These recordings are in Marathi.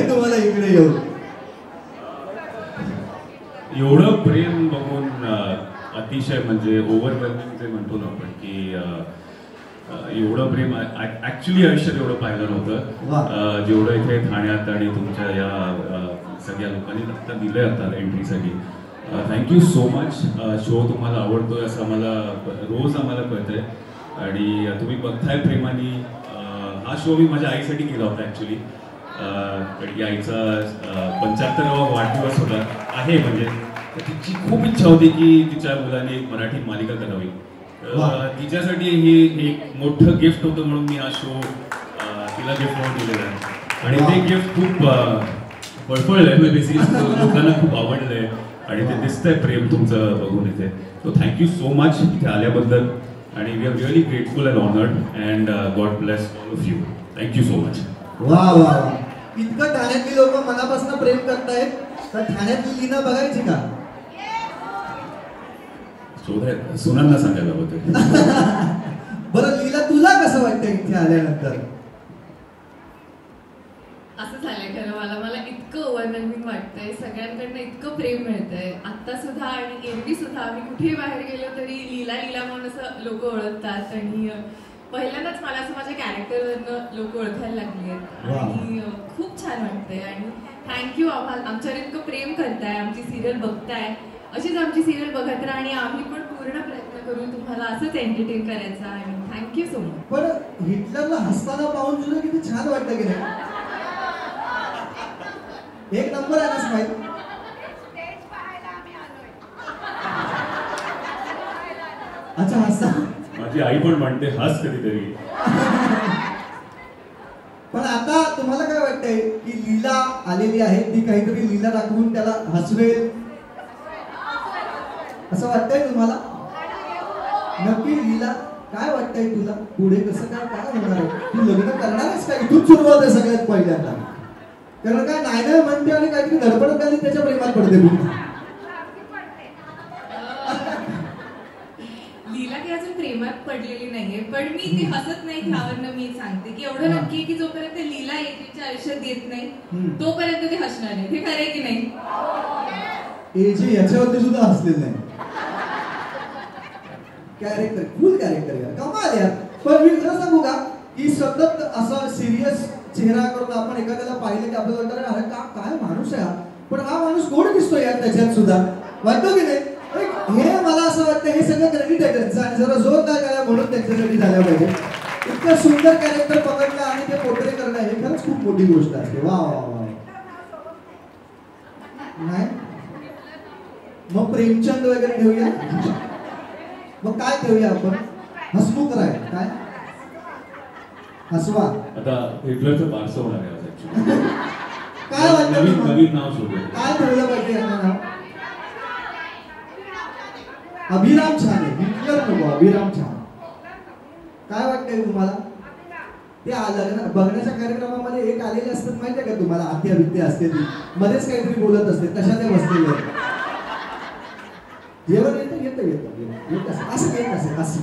वाटतंय तुम्हाला इकडे येऊन? एवढं प्रेम बघून अतिशय म्हणजे ओव्हरवेल्मिंग जे म्हणतो ना आपण की एवढं प्रेम ऍक्च्युली आयुष्यात एवढं पाहिलं नव्हतं जेवढं इथे ठाण्यात आणि तुमच्या या सगळ्या लोकांनी आता दिलंय आता एंट्रीसाठी. Thank you so much. शो तुम्हाला आवडतोय असं आम्हाला रोज आम्हाला कळतंय आणि तुम्ही बघताय प्रेमाने. हा शो मी माझ्या आईसाठी केला होता ॲक्च्युली, कारण की आईचा 75वा वाढदिवस होता आहे. म्हणजे तिची खूप इच्छा होती की तिच्या मुलाने एक मराठी मालिका करावी. तिच्यासाठी हे एक मोठं गिफ्ट होतं म्हणून मी हा शो तिला गिफ्ट म्हणून दिलेला आहे आणि ते गिफ्ट खूप फळफळलंय. बेसिकली लोकांना खूप आवडलंय आणि ते दिसतंय प्रेम तुमचं बघून इथे. सो थँक्यू सो मच इथे आल्याबद्दल आणि we are really grateful and honoured and God bless all of you. Thank you so much. वा वा वा, इतकं ठाण्यातली लोक मनापासून प्रेम करतायत तर ठाण्यातली लीना बघायची का? शोधायला सुनांना सांगायला होतं. बरं लीला, तुला कसं वाटतं इथे आल्यानंतर? असं झालंय खरं, मला इतकं ओव्हरवेल्मिंग वाटतंय, सगळ्यांकडनं इतकं प्रेम मिळतंय. आत्ता सुद्धा आणि एरवी सुद्धा आम्ही कुठेही बाहेर गेलो तरी लीला लीला म्हणून असं लोक ओळखतात आणि पहिल्यांदाच मला असं माझ्या कॅरेक्टरवरनं लोक ओळखायला लागली आहेत आणि खूप छान वाटतंय. आणि थँक्यू, आमच्यावर इतकं प्रेम करताय, आमची सिरियल बघताय, अशीच आमची सिरियल बघत राहा आणि आम्ही पण पूर्ण प्रयत्न करू तुम्हाला असंच एंटरटेन करायचं आहे. Thank you so much. पण हिटलरला हसताना पाहून तुला किती छान वाटतं की नाही? एक नंबर आहे ना स्माईल. अच्छा हसता. माझी आई पण म्हणते हस कधीतरी. पण आता तुम्हाला काय वाटतंय की लीला आलेली आहे, ती काहीतरी लीला दाखवून त्याला हसवेल असं वाटतंय तुम्हाला? नक्की लीला, काय वाटतंय तुला पुढे कसं काय काय होणार आहे? तू लग्न करणारच का? इथून सुरुवात आहे सगळ्यात पहिल्यांदा. कारण काय नाही नाही म्हणते आणि काहीतरी धडपडत आली त्याच्या प्रेमात पडते. लीला काही अजून प्रेमात पडलेली नाहीये, पण मी ती हसत नाही ह्यावरनं मी सांगते की एवढं नक्की की जोपर्यंत लीला एजेच्या आयुष्यात येत नाही तोपर्यंत ती हसणार नाही. हे खरंय की नाही? एजे याच्यावरती सुद्धा हसलेलं नाही. कॅरेक्टर, फुल कॅरेक्टर यार, कमाल यार. पण मी खरं सांगू का की सतत असा सिरियस चेहरा करून आपण एखाद्याला पाहिलं की आपल्याला वाटतं अरे का काय माणूस आहे हा, पण हा माणूस गोड दिसतो यार त्याच्यात सुद्धा, वाटतो की नाही? हे मला असं वाटतं हे सगळं क्रेडिट आहे त्यांचं आणि जरा जोरदार करा म्हणून त्यांच्यासाठी झाल्या पाहिजे. इतकं सुंदर कॅरेक्टर पकडलं आणि ते पोर्ट्रे करणं हे खरंच खूप मोठी गोष्ट असते. वा वा वा. नाही मग प्रेमचंद वगैरे ठेवूया, मग काय ठेवूया आपण? हसमुख राय काय हसवा. आता हिटलरचं बारसं होणार आहे. काय वाटतं नवीन नाव शोधूया. काय ठेवलं पाहिजे यांना नाव? अभिराम छान आहे, हिटलर नको, अभिराम छान. काय वाटतंय तुम्हाला? ते लग्न बघण्याच्या कार्यक्रमामध्ये एक आलेले असतात माहितीये का तुम्हाला? आत्या विद्या असते ती मध्येच काहीतरी बोलत असते, तशा त्या बसलेल्या. जेवण येतं येतं येतं येत असं येत असेल असं.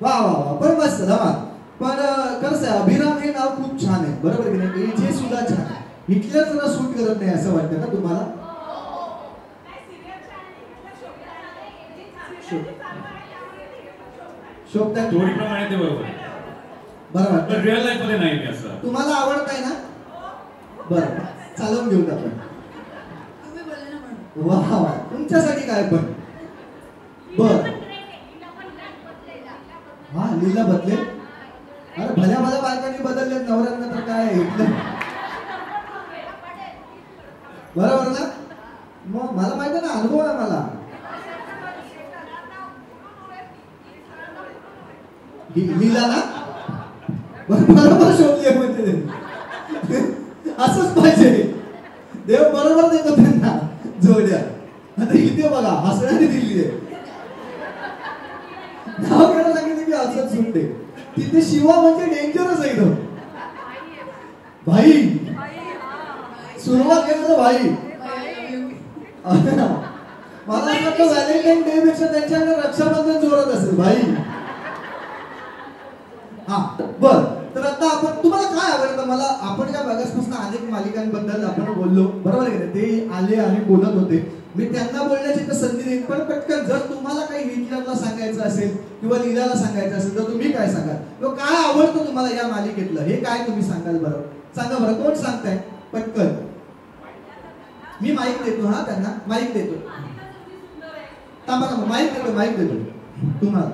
वा वा वा, पण मस्त धमाल. पण खरंच आहे अभिराम हे नाव खूप छान आहे, बरोबर की नाही? एजे सुद्धा छान आहे. हिटलर जरा सूट करत नाही असं वाटतं ना तुम्हाला? शोभतात जोडीप्रमाणे ते बरोबर बरोबर, पण रिअल लाईफ मध्ये नाही मी असं. तुम्हाला आवडतंय ना? बरं चालवून घेऊन आपण. वा वा, तुमच्यासाठी काय पण. बर हा लीला बदले. अरे भल्या भल्या बायकांनी बदलले नवऱ्यांना तर काय बरोबर ना? मग मला माहिती ना, अनुभव आहे मला. लीला ना बरोबर शोधली म्हणजे असंच पाहिजे. देव बरोबर देतो त्यांना जोड्या. आता इथे बघा हसण्याने दिली आहे, नाव घ्यायला सांगितलं की हसत सुटते. तिथे शिवा म्हणजे डेंजरच आहे एकदम. भाई सुरुवात केलं तर भाई. मला असं वाटतं व्हॅलेंटाईन डे पेक्षा त्यांच्याकडे रक्षाबंधन जोरात असेल भाई. हा बर, तर आता आपण तुम्हाला काय आवडतं? मला आपण या बघासपासून अनेक मालिकांबद्दल आपण बोललो, बरोबर आहे? ते आले आणि बोलत होते, मी त्यांना बोलण्याची तर संधी देईन, पण पटकन जर तुम्हाला काही हिटलरला सांगायचं असेल किंवा लीलाला सांगायचं असेल तर तुम्ही काय सांगाल? किंवा काय आवडतं तुम्हाला या मालिकेतलं, हे काय तुम्ही सांगाल? बरं सांगा बरं, कोण सांगताय पटकन? मी माईक देतो, हा त्यांना माईक देतो. थांबा थांबा, माईक देतो तुम्हाला.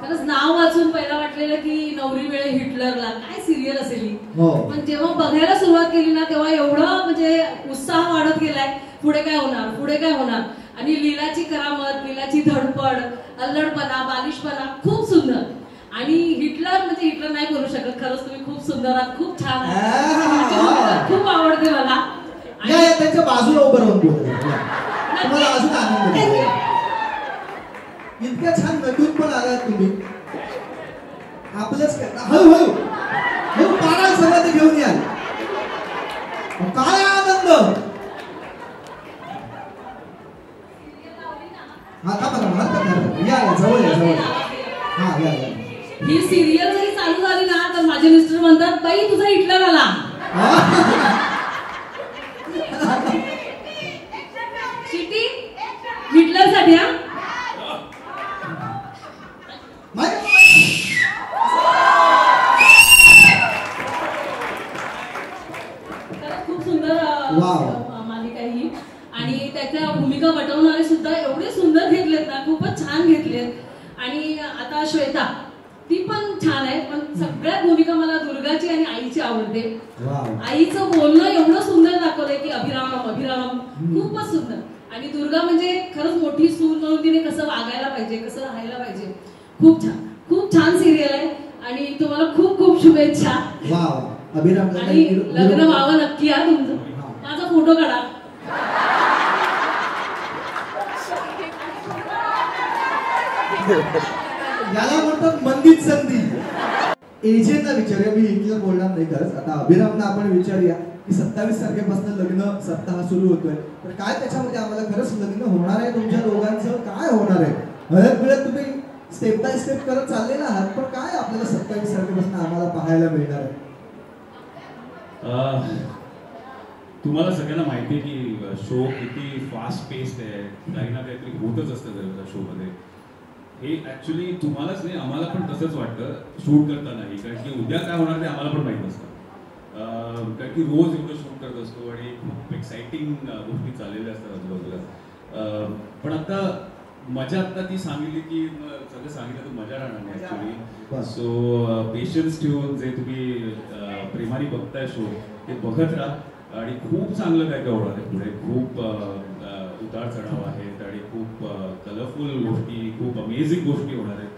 खरंच नाव वाचून पहिला वाटलेलं की नवरी वेळे हिटलरला काय सिरियल असेल ही, पण जेव्हा बघायला सुरुवात केली ना तेव्हा एवढं म्हणजे उत्साह वाढत गेलाय, पुढे काय होणार पुढे काय होणार. आणि लीलाची करामत, लीलाची धडपड, अल्लडपणा, बालिशपणा खूप सुंदर. आणि हिटलर म्हणजे हिटलर नाही बोलू शकत, खरंच तुम्ही खूप सुंदर आहात, खूप छान आहात, खूप आवडते मला. त्यांच्या बाजूला उभं राहून तुम्हाला अजून आनंद. इतक्या छान नटून पण आलात तुम्ही, आपलंच हळूहळू पारा समाधी घेऊन याल, काय आनंद. या जवळ या. हा या. ही सिरियल जरी चालू झाली ना तर माझे मिस्टर म्हणतात बाई तुझा हिटलर आला. शिटी हिटलर साठी. हा खूप सुंदर मालिका ही. आणि त्याच्या भूमिका वटवणारे सुद्धा एवढे सुंदर घेतलेत ना, खूपच छान घेतलेत. आणि आता श्वेता ती पण छान आहे, पण सगळ्यात भूमिका मला दुर्गाची आणि आईची आवडते. आईचं बोलणं एवढं सुंदर दाखवलंय की अभिराम खूपच सुंदर. आणि दुर्गा म्हणजे खरंच मोठी सून म्हणून तिने कसं वागायला पाहिजे, कसं राहायला पाहिजे. खूप छान सिरियल आहे आणि तुम्हाला खूप खूप शुभेच्छा. आणि लग्न व्हावं नक्की हा तुमचं. माझा फोटो काढा. याला म्हणतात मंदिर संधी. एजेंटला विचारूया, मी हिटलर बोलणार नाही खरंच. आता अभिरामना आपण विचारूया की 27 तारखेपासून लग्न सप्ताह सुरू होतोय, तर काय त्याच्यामध्ये आम्हाला खरंच लग्न होणार आहे तुमच्या दोघांचं? काय होणार आहे? हळद तुम्ही स्टेप बाय स्टेप करत चाललेला आहात, पण काय आपल्याला 27 तारखेपासून आम्हाला पाहायला मिळणार आहे? तुम्हाला सगळ्यांना माहिती आहे की शो किती फास्ट पेस्ड आहे, काही ना काहीतरी होतच असतं शो मध्ये. हे ऍक्च्युली तुम्हालाच नाही आम्हाला पण तसंच वाटतं शूट करतानाही, कारण की उद्या काय होणार ते आम्हाला पण माहित नसतं. कारण की रोज एवढं शूट करत असतो आणि खूप एक्साइटिंग गोष्टी चाललेल्या असतात आजूबाजूला. पण आता मजा आता ती सांगितली की सगळं सांगितलं तर मजा राहणार नाही ऍक्च्युली. सो पेशन्स ठेवून जे तुम्ही प्रेमाने बघताय शो ते बघत राहा आणि खूप चांगलं काय काय होणार आहे पुढे. खूप उतार चढाव आहेत आणि खूप कलरफुल गोष्टी, खूप अमेझिंग गोष्टी होणार आहेत.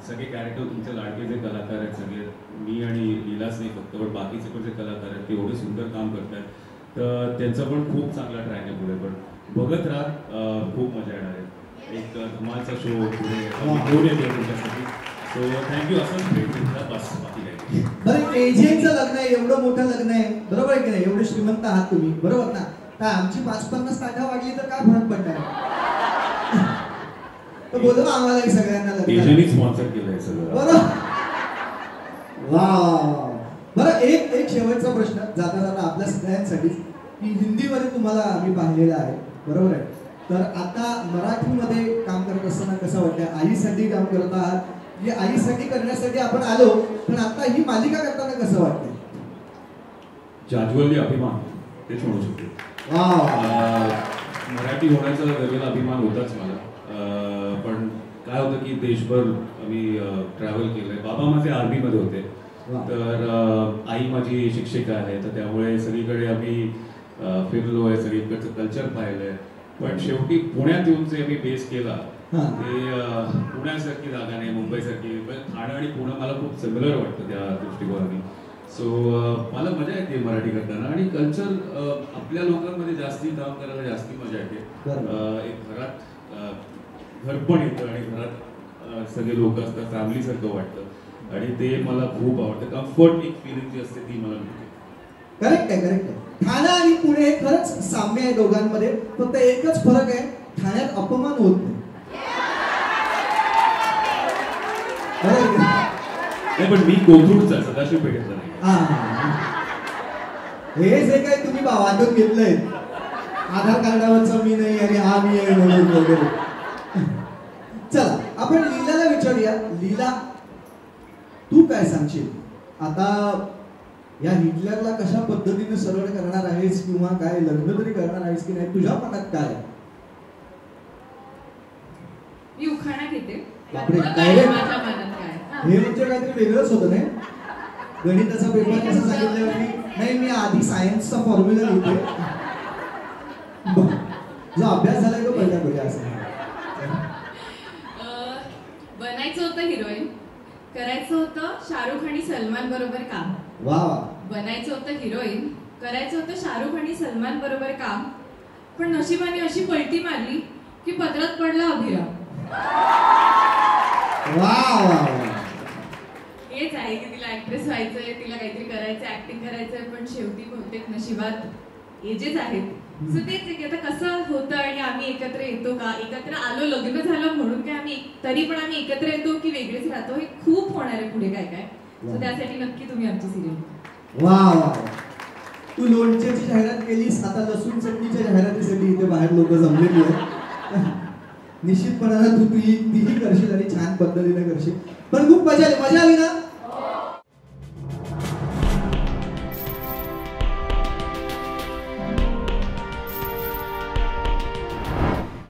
सगळे कॅरेक्टर तुमचे लाडके जे कलाकार आहेत सगळे, मी आणि लीलाच नाही फक्त, पण बाकीचे पण जे कलाकार आहेत ते एवढे सुंदर काम करतात, तर त्यांचा पण खूप चांगला ट्रॅक आहे पुढे. पण बघत राहा, खूप मजा येणार आहे. एक धमालचा शो पुढे घेऊन येतो तुमच्यासाठी. So thank you. असंच भेट तुमचा बस, बाकी काही. बरं, एजेंटचं लग्न आहे, एवढं मोठं लग्न आहे, बरोबर आहे की नाही? एवढे श्रीमंत आहात तुम्ही, बरोबर ना? काय आमची 5-50 ताटा वाढली तर काय फरक पडणार? तर बोलवा आम्हाला सगळ्यांना लग्न स्पॉन्सर केलंय सगळं. बरोबर. वा. बरं, एक शेवटचा प्रश्न जाता जाता आपल्या सगळ्यांसाठी, की हिंदीमध्ये तुम्हाला आम्ही पाहिलेलं आहे, बरोबर आहे? तर आता मराठीमध्ये काम करत असताना कसं वाटतं? आईसाठी काम करत आहात, म्हणजे आईसाठी करण्यासाठी आपण आलो, पण आता ही मालिका करताना कसं वाटतं? जाज्वल्य अभिमान तेच म्हणू शकतो. मराठी होण्याचा वेगळा अभिमान होताच मला. पण काय होतं की देशभर आम्ही ट्रॅव्हल केलंय. बाबा माझे आर्मीमध्ये होते, तर आई माझी शिक्षिका आहे, तर त्यामुळे सगळीकडे आम्ही फिरलोय, सगळीकडचं कल्चर पाहिलंय. पण शेवटी पुण्यात येऊन जे मी बेस केला ते पुण्यासारखी जागा नाही, मुंबईसारखी. ठाणे आणि पुणे मला खूप सिमिलर वाटतं त्या दृष्टिकोनाने. सो मला मजा येते मराठी करताना आणि कल्चर आपल्या लोकांमध्ये जास्ती काम करायला जास्ती मजा येते. एक घरात घर पण येतं आणि घरात सगळे लोक असतात, फॅमिलीसारखं वाटतं आणि ते मला खूप आवडतं. कम्फर्ट एक फिलिंग जी असते ती मला मिळते. करेक्ट आहे, करेक्ट आहे. ठाणे आणि पुणे खरंच साम्य आहे दोघांमध्ये, फक्त एकच फरक आहे, ठाण्यात अपमान होत नाही. नाही पण मी कोथरूडचा सदाशिव पेठेचा नाही. हे जे काही तुम्ही वाटून घेतलंय आधार कार्डावरचं मी नाही आणि हा मी आहे म्हणून वगैरे. चला आपण लीलाला विचारूया. लीला तू काय सांगशील आता या हिटलरला कशा पद्धतीने सरळ करणार आहेस किंवा काय लग्न तरी करणार आहेस की नाही तुझ्या मनात काय? मी उखाणा घेते. बापरे, माझ्या मनात काय हे म्हणजे काहीतरी वेगळंच होतं नाही. गणिताचा पेपर कसं सांगितलं नाही मी आधी सायन्सचा फॉर्म्युला लिहिते जो अभ्यास झालाय तो पहिला करूया असं. बनायचं होतं हिरोईन, करायचं होतं शाहरुख आणि सलमान बरोबर काम. वा. बनायचं होतं हिरोईन, करायचं होतं शाहरुख आणि सलमान बरोबर काम, पण नशिबाने अशी पलटी मारली की पदरात पडला अभिराम. वा. हेच आहे की तिला ऍक्ट्रेस व्हायचंय, तिला काहीतरी करायचं, ऍक्टिंग करायचंय, पण शेवटी बहुतेक नशिबात एजेस आहेत. सो तेच आहे की आता कसं होतं आणि आम्ही एकत्र येतो का, एकत्र आलो लग्न झालं म्हणून काय आम्ही तरी पण आम्ही एकत्र येतो की वेगळेच राहतो, हे खूप होणार आहे पुढे काय काय. सो त्यासाठी नक्की तुम्ही आमची सिरियल. वा. तू लोणच्याची जाहिरात केलीस, आता लसूण चटणीच्या जाहिरातीसाठी इथे बाहेर लोक जमलेली आहेत. निश्चितपणानं तू तीही करशील आणि छान पद्धतीने करशील. पण खूप मजा आली ना.